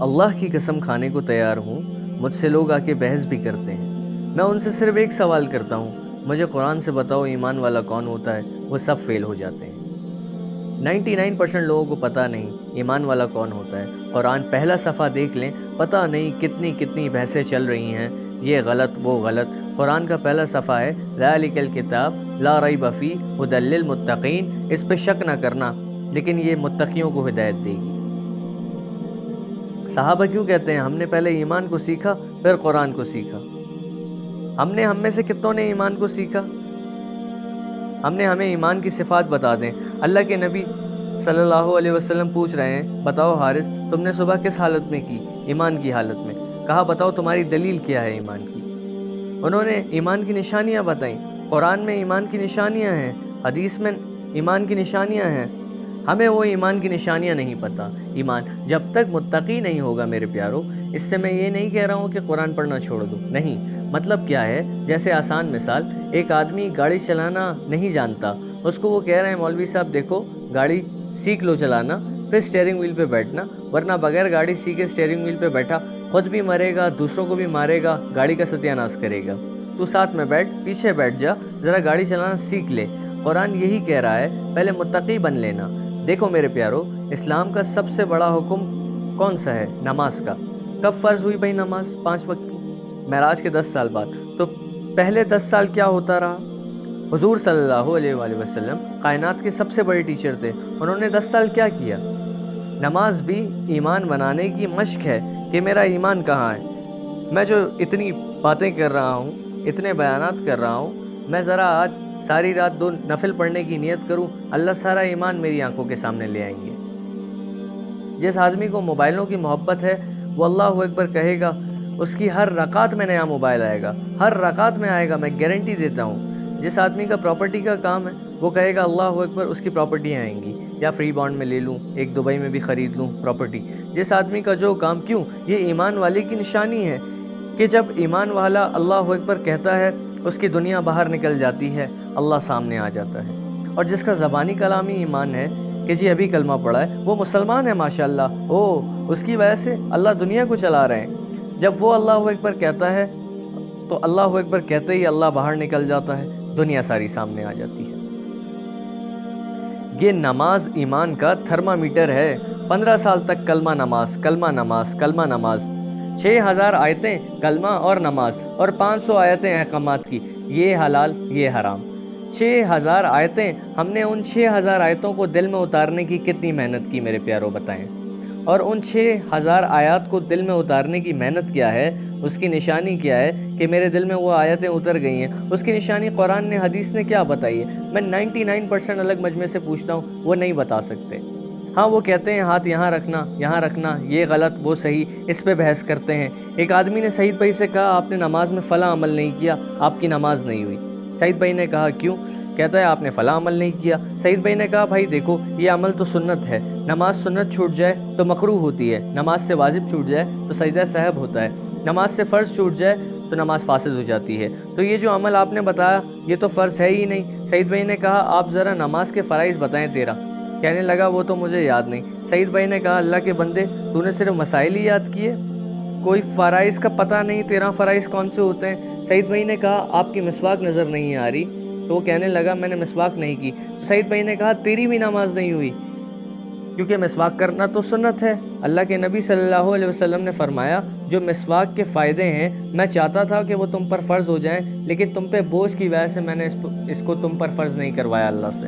اللہ کی قسم کھانے کو تیار ہوں، مجھ سے لوگ آ کے بحث بھی کرتے ہیں، میں ان سے صرف ایک سوال کرتا ہوں، مجھے قرآن سے بتاؤ ایمان والا کون ہوتا ہے؟ وہ سب فیل ہو جاتے ہیں۔ 99% لوگوں کو پتہ نہیں ایمان والا کون ہوتا ہے۔ قرآن پہلا صفحہ دیکھ لیں، پتہ نہیں کتنی بحثیں چل رہی ہیں، یہ غلط وہ غلط۔ قرآن کا پہلا صفحہ ہے ذالک الکتاب لا ریب فیہ ھدی للمتقین، اس پہ شک نہ کرنا، لیکن یہ متقیوں کو ہدایت دے گی۔ صحابہ کیوں کہتے ہیں ہم نے پہلے ایمان کو سیکھا پھر قرآن کو سیکھا؟ ہم میں سے کتنوں نے ایمان کو سیکھا؟ ہمیں ایمان کی صفات بتا دیں۔ اللہ کے نبی صلی اللہ علیہ وسلم پوچھ رہے ہیں، بتاؤ حارث تم نے صبح کس حالت میں کی؟ ایمان کی حالت میں۔ کہا بتاؤ تمہاری دلیل کیا ہے ایمان کی؟ انہوں نے ایمان کی نشانیاں بتائیں۔ قرآن میں ایمان کی نشانیاں ہیں، حدیث میں ایمان کی نشانیاں ہیں۔ ہمیں وہ ایمان کی نشانیاں نہیں پتہ۔ ایمان جب تک متقی نہیں ہوگا میرے پیارو، اس سے میں یہ نہیں کہہ رہا ہوں کہ قرآن پڑھنا چھوڑ دو، نہیں۔ مطلب کیا ہے؟ جیسے آسان مثال، ایک آدمی گاڑی چلانا نہیں جانتا، اس کو وہ کہہ رہے ہیں مولوی صاحب دیکھو گاڑی سیکھ لو چلانا، پھر اسٹیئرنگ وہیل پہ بیٹھنا، ورنہ بغیر گاڑی سیکھے اسٹیئرنگ وہیل پہ بیٹھا خود بھی مرے گا، دوسروں کو بھی مارے گا، گاڑی کا ستیہ ناش کرے گا۔ تو ساتھ میں بیٹھ، پیچھے بیٹھ جا، ذرا گاڑی چلانا سیکھ لے۔ قرآن یہی کہہ رہا ہے، پہلے متقی بن لینا۔ دیکھو میرے پیارو، اسلام کا سب سے بڑا حکم کون سا ہے؟ نماز کا۔ کب فرض ہوئی بھائی نماز 5 وقت کی؟ معراج کے 10 سال بعد۔ تو پہلے 10 سال کیا ہوتا رہا؟ حضور صلی اللہ علیہ وآلہ وسلم کائنات کے سب سے بڑے ٹیچر تھے، انہوں نے 10 سال کیا کیا؟ نماز بھی ایمان بنانے کی مشق ہے کہ میرا ایمان کہاں ہے۔ میں جو اتنی باتیں کر رہا ہوں، اتنے بیانات کر رہا ہوں، میں ذرا آج ساری رات 2 نفل پڑھنے کی نیت کروں، اللہ سارا ایمان میری آنکھوں کے سامنے لے آئیں گے۔ جس آدمی کو موبائلوں کی محبت ہے وہ اللہ اکبر کہے گا، اس کی ہر رکعت میں نیا موبائل آئے گا، ہر رکعت میں آئے گا، میں گارنٹی دیتا ہوں۔ جس آدمی کا پراپرٹی کا کام ہے وہ کہے گا اللہ اکبر، اس کی پراپرٹیاں آئیں گی، یا فری بانڈ میں لے لوں، ایک دبئی میں بھی خرید لوں پراپرٹی۔ جس آدمی کا جو کام، کیوں؟ یہ ایمان والے کی نشانی ہے کہ جب ایمان والا اللہ اکبر کہتا ہے اس کی دنیا باہر نکل جاتی ہے، اللہ سامنے آ جاتا ہے۔ اور جس کا زبانی کلامی ایمان ہے کہ جی ابھی کلمہ پڑھا ہے، وہ مسلمان ہے ماشاءاللہ، اس کی وجہ سے اللہ دنیا کو چلا رہے ہیں۔ جب وہ اللہ اکبر کہتا ہے تو اللہ اکبر کہتے ہی اللہ باہر نکل جاتا ہے، دنیا ساری سامنے آ جاتی ہے۔ یہ نماز ایمان کا تھرمامیٹر ہے۔ 15 سال تک کلمہ نماز، کلمہ نماز، کلمہ نماز، 6000 آیتیں کلمہ اور نماز، اور 500 آیتیں احکامات کی، یہ حلال یہ حرام۔ 6000 آیتیں، ہم نے ان 6000 آیتوں کو دل میں اتارنے کی کتنی محنت کی میرے پیارو بتائیں؟ اور ان 6000 آیات کو دل میں اتارنے کی محنت کیا ہے، اس کی نشانی کیا ہے کہ میرے دل میں وہ آیتیں اتر گئی ہیں؟ اس کی نشانی قرآن نے، حدیث نے کیا بتائی ہے؟ میں 99% الگ مجمع سے پوچھتا ہوں، وہ نہیں بتا سکتے۔ ہاں وہ کہتے ہیں ہاتھ یہاں رکھنا، یہ غلط وہ صحیح، اس پہ بحث کرتے ہیں۔ ایک آدمی نے سعید بھائی سے کہا آپ نے نماز میں فلاں عمل نہیں کیا، آپ کی نماز نہیں ہوئی۔ سعید بھائی نے کہا کیوں؟ کہتا ہے آپ نے فلاں عمل نہیں کیا۔ سعید بھائی نے کہا بھائی دیکھو یہ عمل تو سنت ہے، نماز سنت چھوٹ جائے تو مکروہ ہوتی ہے، نماز سے واجب چھوٹ جائے تو سجدہ سہو ہوتا ہے، نماز سے فرض چھوٹ جائے تو نماز فاسد ہو جاتی ہے، تو یہ جو عمل آپ نے بتایا یہ تو فرض ہے ہی نہیں۔ سعید بھائی نے کہا آپ ذرا نماز کے فرائض بتائیں تیرا۔ کہنے لگا وہ تو مجھے یاد نہیں۔ سعید بھائی نے کہا اللہ کے بندے تو نے صرف مسائل ہی یاد کیے، کوئی فرائض کا پتہ نہیں، 13 فرائض کون سے ہوتے ہیں؟ سعید بھائی نے کہا آپ کی مسواک نظر نہیں آ رہی، تو وہ کہنے لگا میں نے مسواک نہیں کی۔ تو سعید بھائی نے کہا تیری بھی نماز نہیں ہوئی، کیونکہ مسواک کرنا تو سنت ہے۔ اللہ کے نبی صلی اللہ علیہ وسلم نے فرمایا جو مسواک کے فائدے ہیں میں چاہتا تھا کہ وہ تم پر فرض ہو جائیں، لیکن تم پہ بوجھ کی وجہ سے میں نے اس کو تم پر فرض نہیں کروایا اللہ سے۔